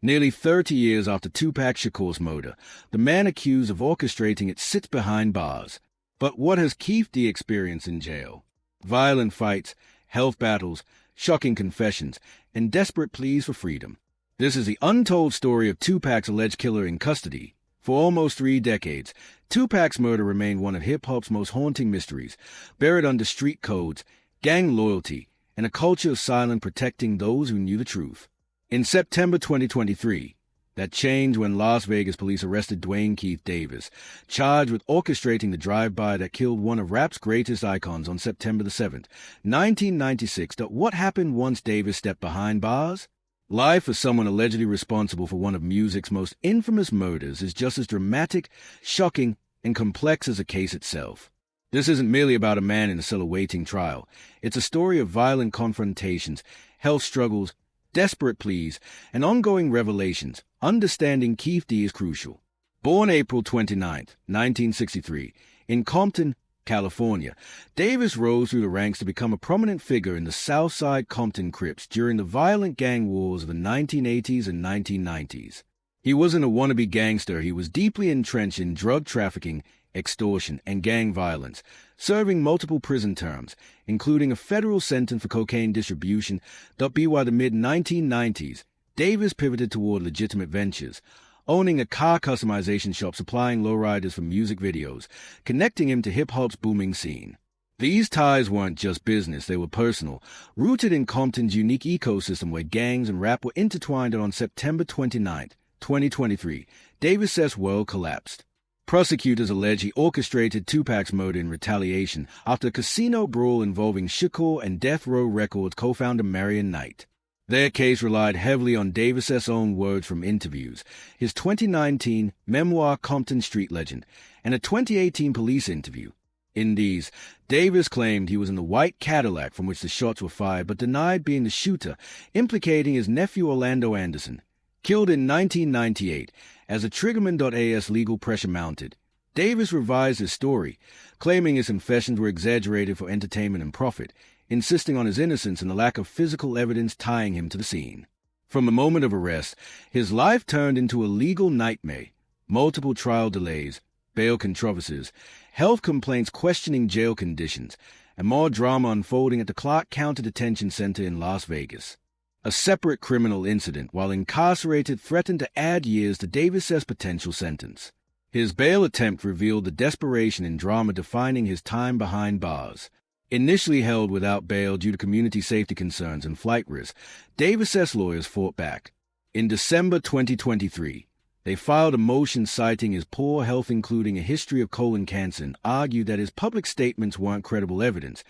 Nearly 30 years after Tupac Shakur's murder, the man accused of orchestrating it sits behind bars. But what has Keith D experienced in jail? Violent fights, health battles, shocking confessions, and desperate pleas for freedom. This is the untold story of Tupac's alleged killer in custody. For almost 3 decades, Tupac's murder remained one of hip-hop's most haunting mysteries, buried under street codes, gang loyalty, and a culture of silence protecting those who knew the truth. In September 2023, that changed when Las Vegas police arrested Dwayne Keith Davis, charged with orchestrating the drive-by that killed one of rap's greatest icons on September 7, 1996. What happened once Davis stepped behind bars? Life for someone allegedly responsible for one of music's most infamous murders is just as dramatic, shocking, and complex as the case itself. This isn't merely about a man in a cell awaiting trial. It's a story of violent confrontations, health struggles, desperate pleas, and ongoing revelations. Understanding Keith D is crucial. Born April 29, 1963, in Compton, California, Davis rose through the ranks to become a prominent figure in the Southside Compton Crips during the violent gang wars of the 1980s and 1990s. He wasn't a wannabe gangster. He was deeply entrenched in drug trafficking, extortion, and gang violence, serving multiple prison terms, including a federal sentence for cocaine distribution. By the mid-1990s, Davis pivoted toward legitimate ventures, owning a car customization shop supplying lowriders for music videos, connecting him to hip-hop's booming scene. These ties weren't just business, they were personal, rooted in Compton's unique ecosystem where gangs and rap were intertwined. And on September 29, 2023, Davis' world collapsed. Prosecutors allege he orchestrated Tupac's murder in retaliation after a casino brawl involving Shakur and Death Row Records co-founder Marion Knight. Their case relied heavily on Davis' own words from interviews, his 2019 memoir Compton Street Legend, and a 2018 police interview. In these, Davis claimed he was in the white Cadillac from which the shots were fired, but denied being the shooter, implicating his nephew Orlando Anderson. Killed in 1998, as a Triggerman.as legal pressure mounted, Davis revised his story, claiming his confessions were exaggerated for entertainment and profit, insisting on his innocence and the lack of physical evidence tying him to the scene. From the moment of arrest, his life turned into a legal nightmare. Multiple trial delays, bail controversies, health complaints questioning jail conditions, and more drama unfolding at the Clark County Detention Center in Las Vegas. A separate criminal incident while incarcerated threatened to add years to Davis' potential sentence. His bail attempt revealed the desperation and drama defining his time behind bars. Initially held without bail due to community safety concerns and flight risk, Davis' lawyers fought back. In December 2023, they filed a motion citing his poor health, including a history of colon cancer, and argued that his public statements weren't credible evidence,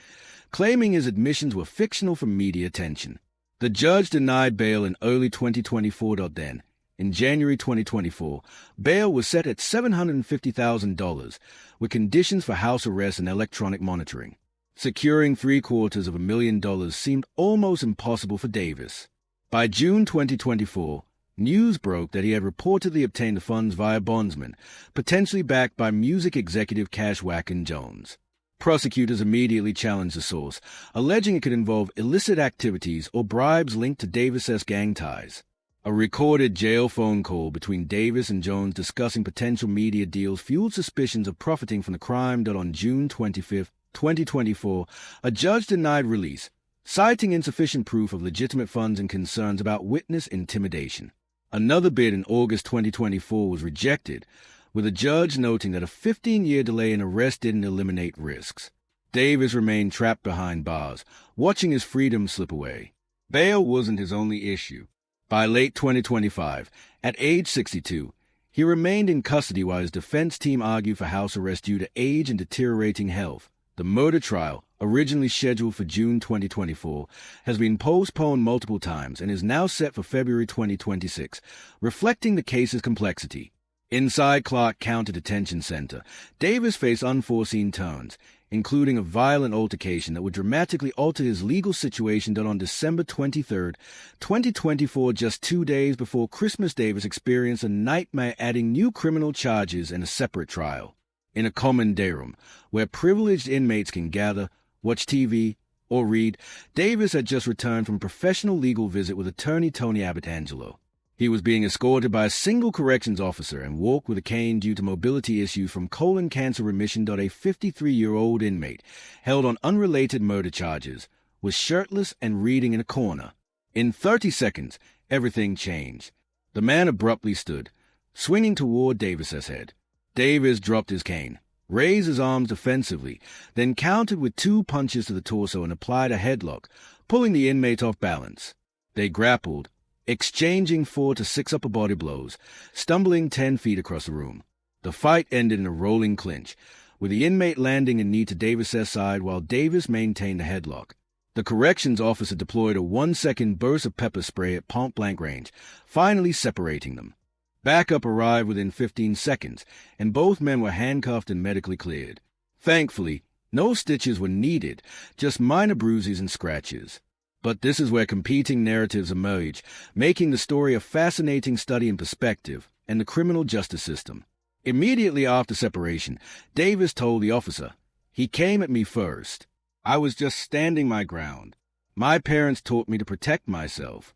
claiming his admissions were fictional for media attention. The judge denied bail in early 2024. Then, in January 2024, bail was set at $750,000, with conditions for house arrest and electronic monitoring. Securing $750,000 seemed almost impossible for Davis. By June 2024, news broke that he had reportedly obtained the funds via bondsmen, potentially backed by music executive Cash Wacken Jones. Prosecutors immediately challenged the source, alleging it could involve illicit activities or bribes linked to Davis' gang ties. A recorded jail phone call between Davis and Jones discussing potential media deals fueled suspicions of profiting from the crime. On June 25, 2024, a judge denied release, citing insufficient proof of legitimate funds and concerns about witness intimidation. Another bid in August 2024 was rejected, with a judge noting that a 15-year delay in arrest didn't eliminate risks. Davis remained trapped behind bars, watching his freedom slip away. Bail wasn't his only issue. By late 2025, at age 62, he remained in custody while his defense team argued for house arrest due to age and deteriorating health. The murder trial, originally scheduled for June 2024, has been postponed multiple times and is now set for February 2026, reflecting the case's complexity. Inside Clark County Detention Center, Davis faced unforeseen turns, including a violent altercation that would dramatically alter his legal situation. On December 23, 2024, just 2 days before Christmas, Davis experienced a nightmare, adding new criminal charges and a separate trial. In a common day room, where privileged inmates can gather, watch TV, or read, Davis had just returned from a professional legal visit with attorney Tony Abbott-Angelo. He was being escorted by a single corrections officer and walked with a cane due to mobility issues from colon cancer remission. A 53-year-old inmate, held on unrelated murder charges, was shirtless and reading in a corner. In 30 seconds, everything changed. The man abruptly stood, swinging toward Davis's head. Davis dropped his cane, raised his arms defensively, then countered with 2 punches to the torso and applied a headlock, pulling the inmate off balance. They grappled, exchanging 4 to 6 upper body blows, stumbling 10 feet across the room. The fight ended in a rolling clinch, with the inmate landing a knee to Davis's side while Davis maintained a headlock. The corrections officer deployed a 1-second burst of pepper spray at point-blank range, finally separating them. Backup arrived within 15 seconds, and both men were handcuffed and medically cleared. Thankfully, no stitches were needed, just minor bruises and scratches. But this is where competing narratives emerge, making the story a fascinating study in perspective and the criminal justice system. Immediately after separation, Davis told the officer, "He came at me first. I was just standing my ground. My parents taught me to protect myself."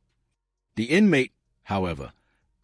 The inmate, however,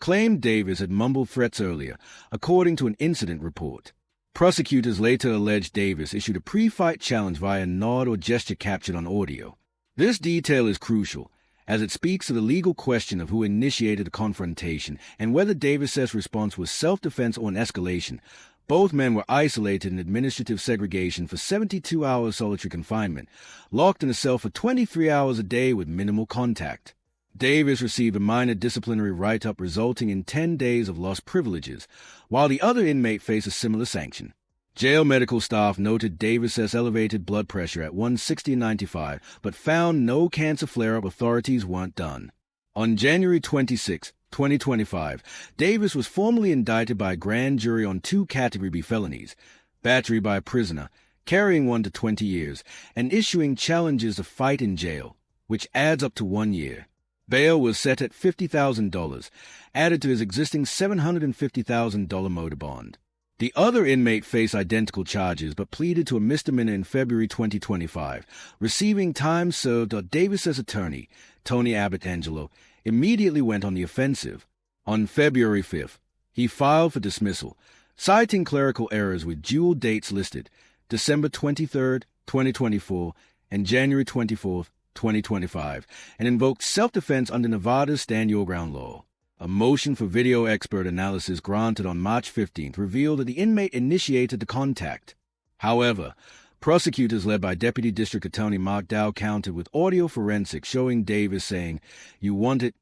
claimed Davis had mumbled threats earlier, according to an incident report. Prosecutors later alleged Davis issued a pre-fight challenge via a nod or gesture captured on audio. This detail is crucial, as it speaks to the legal question of who initiated the confrontation and whether Davis's response was self-defense or an escalation. Both men were isolated in administrative segregation for 72 hours solitary confinement, locked in a cell for 23 hours a day with minimal contact. Davis received a minor disciplinary write-up resulting in 10 days of lost privileges, while the other inmate faced a similar sanction. Jail medical staff noted Davis's elevated blood pressure at 160/95, but found no cancer flare-up. Authorities weren't done. On January 26, 2025, Davis was formally indicted by a grand jury on 2 Category B felonies, battery by a prisoner, carrying 1 to 20 years, and issuing challenges to fight in jail, which adds up to 1 year. Bail was set at $50,000, added to his existing $750,000 motor bond. The other inmate faced identical charges but pleaded to a misdemeanor in February 2025, receiving time served. Davis's attorney, Tony Abbott Angelo, immediately went on the offensive. On February 5th, he filed for dismissal, citing clerical errors with dual dates listed, December 23, 2024 and January 24, 2025, and invoked self-defense under Nevada's Stand Your Ground law. A motion for video expert analysis granted on March 15th revealed that the inmate initiated the contact. However, prosecutors led by Deputy District Attorney Mark Dow countered with audio forensics showing Davis saying, "You want it,"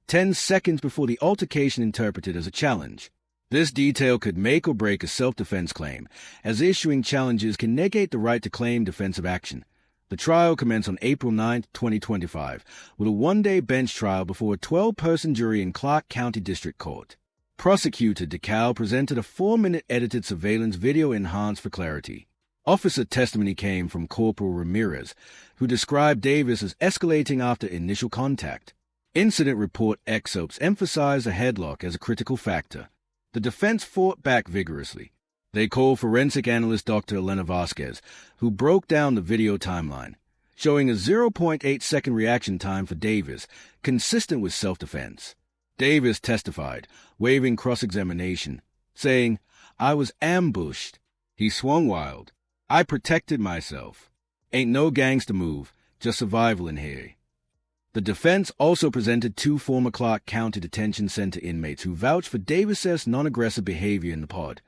10 seconds before the altercation interpreted as a challenge. This detail could make or break a self-defense claim, as issuing challenges can negate the right to claim defensive action. The trial commenced on April 9, 2025, with a 1-day bench trial before a 12-person jury in Clark County District Court. Prosecutor DeCal presented a 4-minute edited surveillance video enhanced for clarity. Officer testimony came from Corporal Ramirez, who described Davis as escalating after initial contact. Incident report excerpts emphasized a headlock as a critical factor. The defense fought back vigorously. They called forensic analyst Dr. Elena Vasquez, who broke down the video timeline, showing a 0.8-second reaction time for Davis, consistent with self-defense. Davis testified, waiving cross-examination, saying, "I was ambushed." He swung wild. "I protected myself. Ain't no gangster move, just survival in here." The defense also presented 2 former Clark County Detention Center inmates who vouched for Davis's non-aggressive behavior in the pod.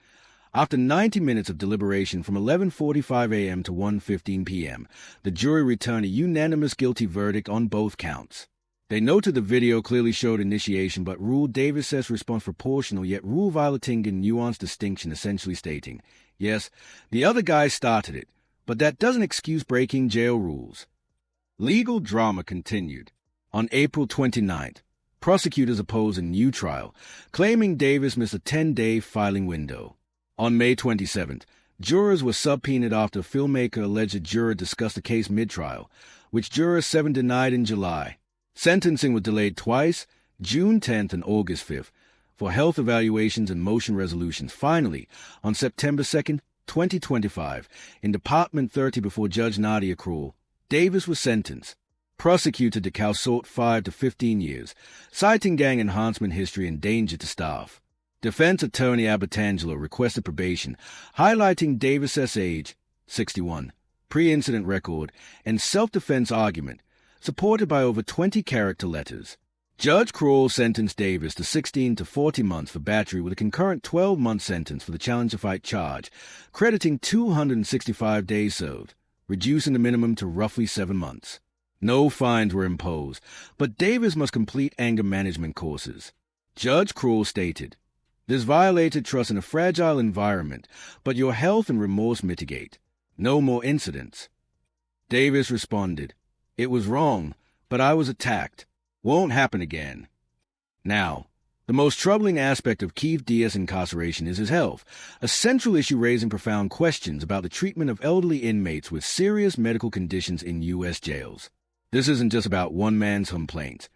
After 90 minutes of deliberation from 11:45 a.m. to 1:15 p.m., the jury returned a unanimous guilty verdict on both counts. They noted the video clearly showed initiation but ruled Davis's response proportional, yet rule violating a nuanced distinction, essentially stating, yes, the other guy started it, but that doesn't excuse breaking jail rules. Legal drama continued. On April 29th, prosecutors opposed a new trial, claiming Davis missed a 10-day filing window. On May 27th, jurors were subpoenaed after a filmmaker alleged a juror discussed the case mid-trial, which juror 7 denied in July. Sentencing was delayed twice, June 10th and August 5th, for health evaluations and motion resolutions. Finally, on September 2nd, 2025, in Department 30 before Judge Nadia Kroll, Davis was sentenced. Prosecutor DeCal sought 5 to 15 years, citing gang enhancement history and danger to staff. Defense attorney Abertangelo requested probation, highlighting Davis's age, 61, pre-incident record, and self-defense argument, supported by over 20 character letters. Judge Kroll sentenced Davis to 16 to 40 months for battery with a concurrent 12-month sentence for the challenge to fight charge, crediting 265 days served, reducing the minimum to roughly 7 months. No fines were imposed, but Davis must complete anger management courses. Judge Kroll stated, "This violated trust in a fragile environment, but your health and remorse mitigate. No more incidents." Davis responded, "It was wrong, but I was attacked. Won't happen again." Now, the most troubling aspect of Keith Diaz's incarceration is his health, a central issue raising profound questions about the treatment of elderly inmates with serious medical conditions in U.S. jails. This isn't just about one man's complaints.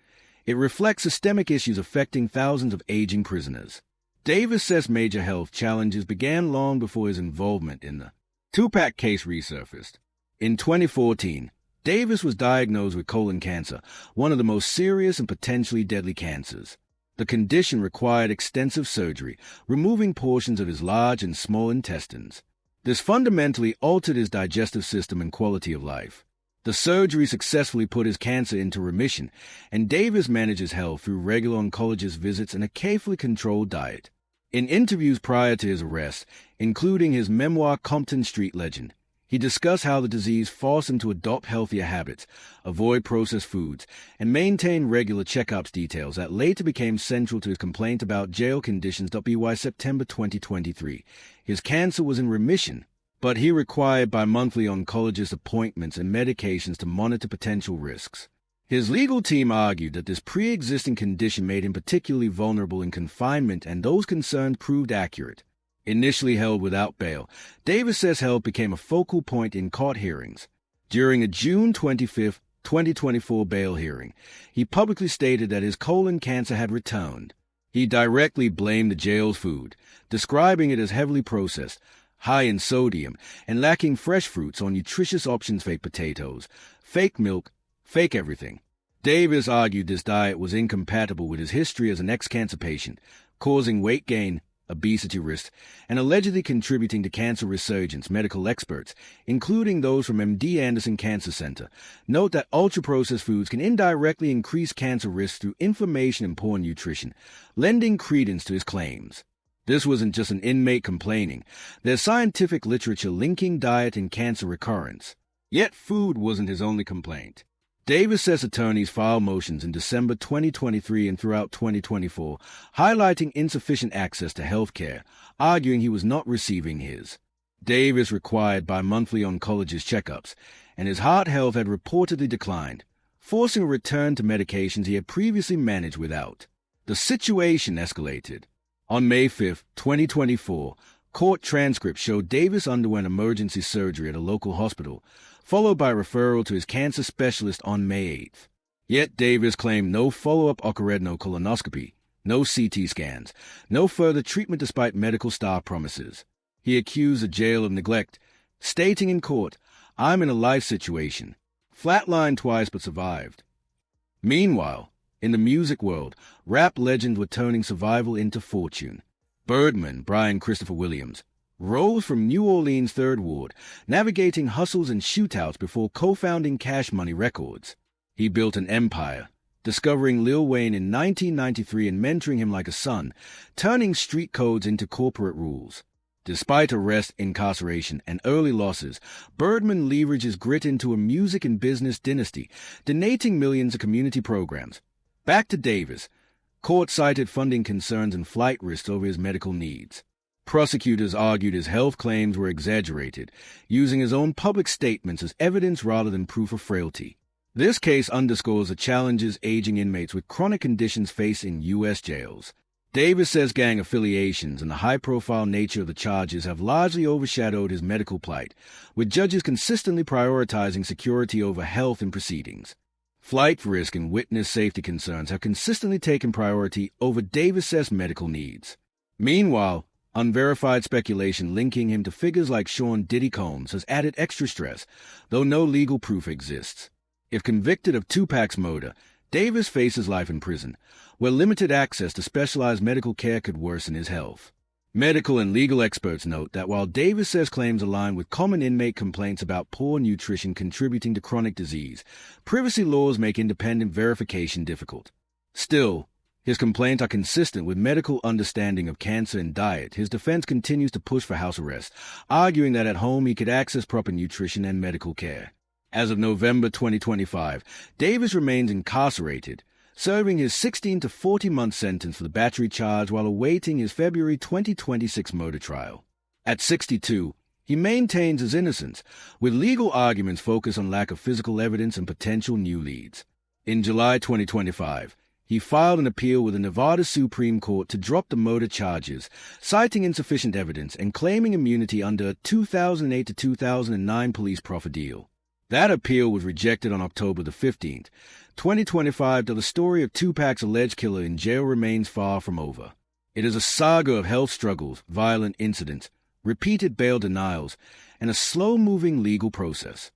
It reflects systemic issues affecting thousands of aging prisoners. Davis says major health challenges began long before his involvement in the Tupac case resurfaced. In 2014, Davis was diagnosed with colon cancer, one of the most serious and potentially deadly cancers. The condition required extensive surgery, removing portions of his large and small intestines. This fundamentally altered his digestive system and quality of life. The surgery successfully put his cancer into remission, and Davis manages health through regular oncologist visits and a carefully controlled diet. In interviews prior to his arrest, including his memoir Compton Street Legend, he discussed how the disease forced him to adopt healthier habits, avoid processed foods, and maintain regular checkups, details that later became central to his complaint about jail conditions. By September 2023, his cancer was in remission, but he required bi-monthly oncologist appointments and medications to monitor potential risks. His legal team argued that this pre-existing condition made him particularly vulnerable in confinement, and those concerns proved accurate. Initially held without bail, Davis's health became a focal point in court hearings. During a June 25, 2024 bail hearing, he publicly stated that his colon cancer had returned. He directly blamed the jail's food, describing it as heavily processed, high in sodium, and lacking fresh fruits or nutritious options, fake potatoes, fake milk, fake everything. Davis argued this diet was incompatible with his history as an ex-cancer patient, causing weight gain, obesity risk, and allegedly contributing to cancer resurgence. Medical experts, including those from MD Anderson Cancer Center, note that ultra-processed foods can indirectly increase cancer risk through inflammation and poor nutrition, lending credence to his claims. This wasn't just an inmate complaining. There's scientific literature linking diet and cancer recurrence. Yet food wasn't his only complaint. Davis says attorneys filed motions in December 2023 and throughout 2024, highlighting insufficient access to health care, arguing he was not receiving his. Davis required bi-monthly oncologist checkups, and his heart health had reportedly declined, forcing a return to medications he had previously managed without. The situation escalated. On May 5, 2024, court transcripts showed Davis underwent emergency surgery at a local hospital, followed by referral to his cancer specialist on May 8. Yet Davis claimed no follow-up occurred, no colonoscopy, no CT scans, no further treatment despite medical staff promises. He accused the jail of neglect, stating in court, "I'm in a life situation," flatlined twice but survived. Meanwhile, in the music world, rap legends were turning survival into fortune. Birdman Brian Christopher Williams rose from New Orleans' Third Ward, navigating hustles and shootouts before co-founding Cash Money Records. He built an empire, discovering Lil Wayne in 1993 and mentoring him like a son, turning street codes into corporate rules. Despite arrest, incarceration, and early losses, Birdman leveraged his grit into a music and business dynasty, donating millions to community programs. Back to Davis. Court cited funding concerns and flight risks over his medical needs. Prosecutors argued his health claims were exaggerated, using his own public statements as evidence rather than proof of frailty. This case underscores the challenges aging inmates with chronic conditions face in U.S. jails. Davis says gang affiliations and the high-profile nature of the charges have largely overshadowed his medical plight, with judges consistently prioritizing security over health in proceedings. Flight risk and witness safety concerns have consistently taken priority over Davis's medical needs. Meanwhile, unverified speculation linking him to figures like Sean Diddy Combs has added extra stress, though no legal proof exists. If convicted of Tupac's murder, Davis faces life in prison, where limited access to specialized medical care could worsen his health. Medical and legal experts note that while Davis says claims align with common inmate complaints about poor nutrition contributing to chronic disease, privacy laws make independent verification difficult. Still, his complaints are consistent with medical understanding of cancer and diet. His defense continues to push for house arrest, arguing that at home he could access proper nutrition and medical care. As of November 2025, Davis remains incarcerated, serving his 16 to 40-month sentence for the battery charge while awaiting his February 2026 murder trial. At 62, he maintains his innocence, with legal arguments focused on lack of physical evidence and potential new leads. In July 2025, he filed an appeal with the Nevada Supreme Court to drop the murder charges, citing insufficient evidence and claiming immunity under a 2008 to 2009 police proffer deal. That appeal was rejected on October the 15th, 2025, though the story of Tupac's alleged killer in jail remains far from over. It is a saga of health struggles, violent incidents, repeated bail denials, and a slow-moving legal process.